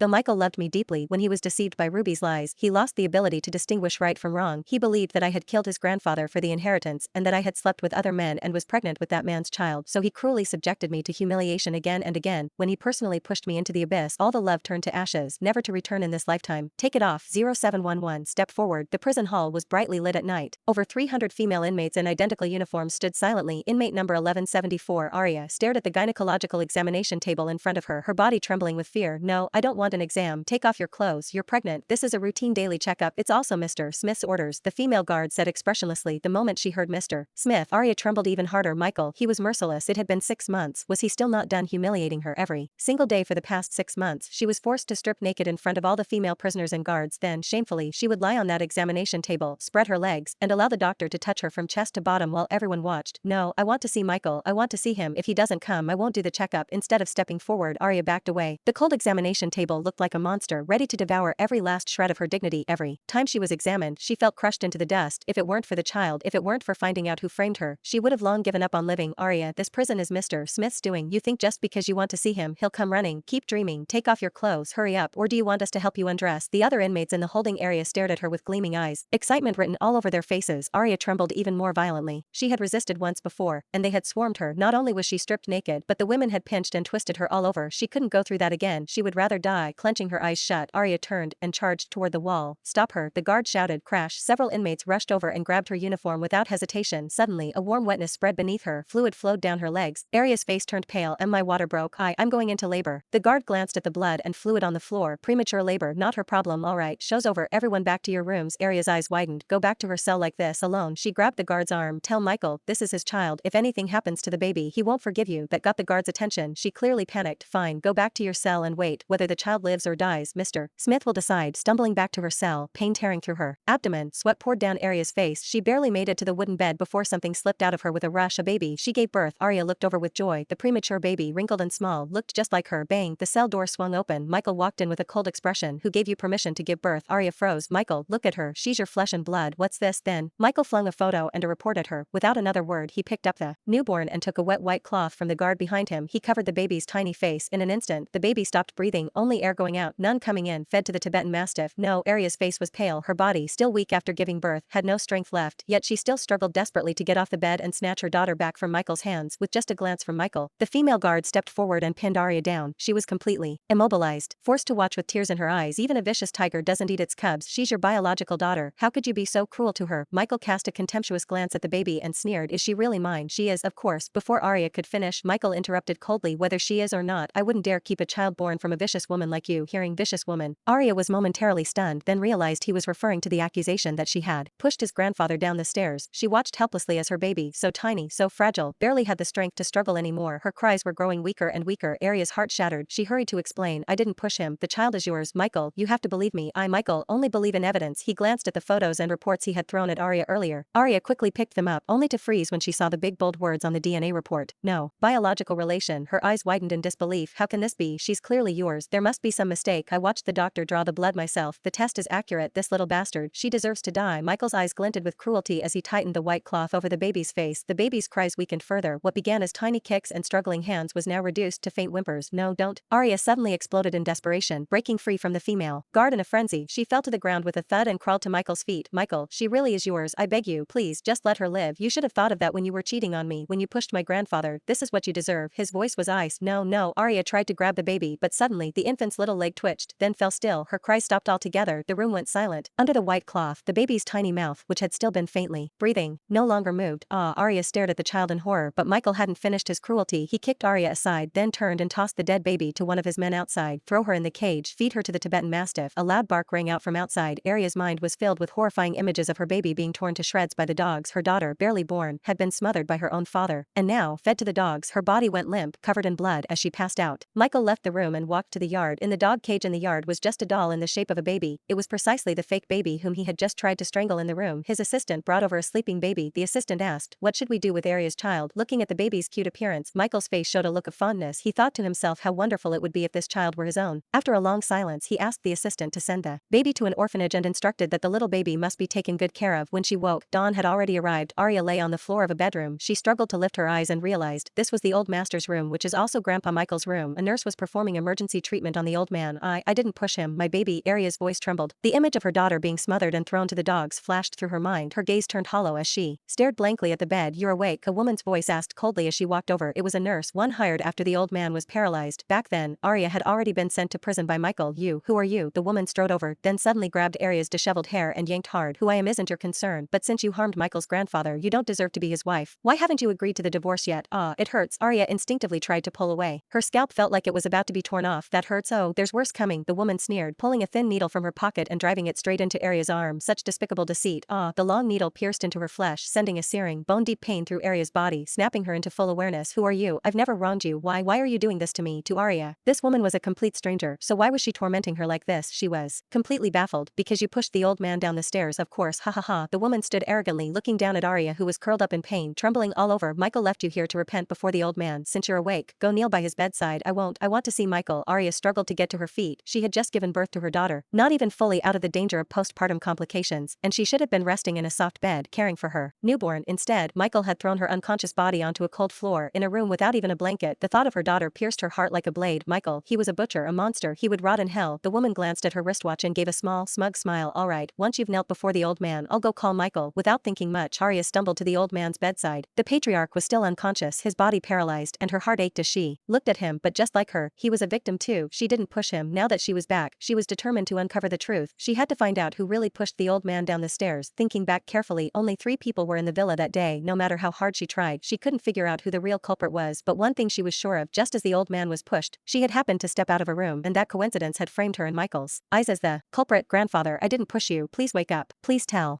Though Michael loved me deeply, when he was deceived by Ruby's lies, he lost the ability to distinguish right from wrong. He believed that I had killed his grandfather for the inheritance and that I had slept with other men and was pregnant with that man's child, so he cruelly subjected me to humiliation again and again. When he personally pushed me into the abyss, all the love turned to ashes, never to return in this lifetime. Take it off. 0711 Step forward. The prison hall was brightly lit at night. Over 300 female inmates in identical uniforms stood silently. Inmate number 1174 Arya stared at the gynecological examination table in front of her, her body trembling with fear. No, I don't want an exam. Take off your clothes. You're pregnant. This is a routine daily checkup. It's also Mr. Smith's orders, the female guard said expressionlessly the moment she heard Mr. Smith. Arya trembled even harder. Michael, he was merciless. It had been 6 months. Was he still not done humiliating her every single day for the past 6 months? She was forced to strip naked in front of all the female prisoners and guards. Then, shamefully, she would lie on that examination table, spread her legs, and allow the doctor to touch her from chest to bottom while everyone watched. No, I want to see Michael. I want to see him. If he doesn't come, I won't do the checkup. Instead of stepping forward, Arya backed away. The cold examination table looked like a monster, ready to devour every last shred of her dignity. Every time she was examined, she felt crushed into the dust. If it weren't for the child, if it weren't for finding out who framed her, she would have long given up on living. Arya, this prison is Mr. Smith's doing. You think just because you want to see him, he'll come running? Keep dreaming. Take off your clothes. Hurry up. Or do you want us to help you undress? The other inmates in the holding area stared at her with gleaming eyes, excitement written all over their faces. Arya trembled even more violently. She had resisted once before, and they had swarmed her. Not only was she stripped naked, but the women had pinched and twisted her all over. She couldn't go through that again. She would rather die. Clenching her eyes shut, Arya turned and charged toward the wall. Stop her, the guard shouted. Crash. Several inmates rushed over and grabbed her uniform without hesitation. Suddenly, a warm wetness spread beneath her. Fluid flowed down her legs. Arya's face turned pale. And my water broke. I'm going into labor. The guard glanced at the blood and fluid on the floor. Premature labor, not her problem. All right, show's over. Everyone back to your rooms. Arya's eyes widened. Go back to her cell like this, alone. She grabbed the guard's arm. Tell Michael, this is his child. If anything happens to the baby, he won't forgive you. That got the guard's attention. She clearly panicked. Fine, go back to your cell and wait. Whether the child lives or dies, Mr. Smith will decide. Stumbling back to her cell, pain tearing through her abdomen, sweat poured down Arya's face. She barely made it to the wooden bed before something slipped out of her with a rush. A baby. She gave birth. Arya looked over with joy. The premature baby, wrinkled and small, looked just like her. Bang, the cell door swung open. Michael walked in with a cold expression. Who gave you permission to give birth? Arya froze. Michael, look at her. She's your flesh and blood. What's this then? Michael flung a photo and a report at her. Without another word, he picked up the newborn and took a wet white cloth from the guard behind him. He covered the baby's tiny face. In an instant, the baby stopped breathing, only air going out, none coming in. Fed to the Tibetan Mastiff. No, Arya's face was pale. Her body, still weak after giving birth, had no strength left, yet she still struggled desperately to get off the bed and snatch her daughter back from Michael's hands. With just a glance from Michael, the female guard stepped forward and pinned Arya down. She was completely immobilized, forced to watch with tears in her eyes. Even a vicious tiger doesn't eat its cubs. She's your biological daughter. How could you be so cruel to her? Michael cast a contemptuous glance at the baby and sneered. Is she really mine? She is, of course. Before Arya could finish, Michael interrupted coldly. Whether she is or not, I wouldn't dare keep a child born from a vicious woman like you. Hearing vicious woman, Arya was momentarily stunned, then realized he was referring to the accusation that she had pushed his grandfather down the stairs. She watched helplessly as her baby, so tiny, so fragile, barely had the strength to struggle anymore. Her cries were growing weaker and weaker. Arya's heart shattered. She hurried to explain. I didn't push him. The child is yours. Michael, you have to believe me. Michael, only believe in evidence. He glanced at the photos and reports he had thrown at Arya earlier. Arya quickly picked them up, only to freeze when she saw the big bold words on the DNA report. No. Biological relation. Her eyes widened in disbelief. How can this be? She's clearly yours. There must be some mistake. I watched the doctor draw the blood myself. The test is accurate. This little bastard. She deserves to die. Michael's eyes glinted with cruelty as he tightened the white cloth over the baby's face. The baby's cries weakened further. What began as tiny kicks and struggling hands was now reduced to faint whimpers. No, don't. Arya suddenly exploded in desperation, breaking free from the female guard in a frenzy. She fell to the ground with a thud and crawled to Michael's feet. Michael, she really is yours. I beg you, please, just let her live. You should have thought of that when you were cheating on me, when you pushed my grandfather. This is what you deserve. His voice was ice. No, no. Arya tried to grab the baby, but suddenly the infant's little leg twitched, then fell still. Her cries stopped altogether. The room went silent. Under the white cloth, the baby's tiny mouth, which had still been faintly breathing, no longer moved. Arya stared at the child in horror, but Michael hadn't finished his cruelty. He kicked Arya aside, then turned and tossed the dead baby to one of his men outside. Throw her in the cage, feed her to the Tibetan Mastiff. A loud bark rang out from outside. Arya's mind was filled with horrifying images of her baby being torn to shreds by the dogs. Her daughter, barely born, had been smothered by her own father, and now, fed to the dogs, her body went limp, covered in blood as she passed out. Michael left the room and walked to the yard. In the dog cage in the yard was just a doll in the shape of a baby. It was precisely the fake baby whom he had just tried to strangle in the room. His assistant brought over a sleeping baby. The assistant asked, what should we do with Arya's child? Looking at the baby's cute appearance, Michael's face showed a look of fondness. He thought to himself how wonderful it would be if this child were his own. After a long silence, he asked the assistant to send the baby to an orphanage and instructed that the little baby must be taken good care of. When she woke, dawn had already arrived. Arya lay on the floor of a bedroom. She struggled to lift her eyes and realized this was the old master's room, which is also Grandpa Michael's room. A nurse was performing emergency treatment on the the old man. I didn't push him, my baby. Arya's voice trembled. The image of her daughter being smothered and thrown to the dogs flashed through her mind. Her gaze turned hollow as she stared blankly at the bed. You're awake? A woman's voice asked coldly as she walked over. It was a nurse, one hired after the old man was paralyzed. Back then, Arya had already been sent to prison by Michael. Who are you? The woman strode over, then suddenly grabbed Arya's disheveled hair and yanked hard. Who I am isn't your concern, but since you harmed Michael's grandfather, you don't deserve to be his wife. Why haven't you agreed to the divorce yet? It hurts. Arya instinctively tried to pull away. Her scalp felt like it was about to be torn off. That hurts. Oh, there's worse coming, the woman sneered, pulling a thin needle from her pocket and driving it straight into Arya's arm. Such despicable deceit. The long needle pierced into her flesh, sending a searing, bone-deep pain through Arya's body, snapping her into full awareness. Who are you? I've never wronged you. Why are you doing this to me? To Arya. This woman was a complete stranger, so why was she tormenting her like this? She was completely baffled. Because you pushed the old man down the stairs, of course. Ha ha ha. The woman stood arrogantly looking down at Arya, who was curled up in pain, trembling all over. Michael left you here to repent before the old man. Since you're awake, go kneel by his bedside. I won't. I want to see Michael. Arya struggled to get to her feet. She had just given birth to her daughter, not even fully out of the danger of postpartum complications, and she should have been resting in a soft bed, caring for her newborn. Instead, Michael had thrown her unconscious body onto a cold floor in a room without even a blanket. The thought of her daughter pierced her heart like a blade. Michael, he was a butcher, a monster. He would rot in hell. The woman glanced at her wristwatch and gave a small, smug smile. All right, once you've knelt before the old man, I'll go call Michael. Without thinking much, Arya stumbled to the old man's bedside. The patriarch was still unconscious, his body paralyzed, and her heart ached as she looked at him. But just like her, he was a victim too. She didn't push him. Now that she was back, she was determined to uncover the truth. She had to find out who really pushed the old man down the stairs. Thinking back carefully, only 3 people were in the villa that day. No matter how hard she tried, she couldn't figure out who the real culprit was. But one thing she was sure of: just as the old man was pushed, she had happened to step out of a room, and that coincidence had framed her in Michael's eyes as the culprit. Grandfather, I didn't push you. Please wake up. Please tell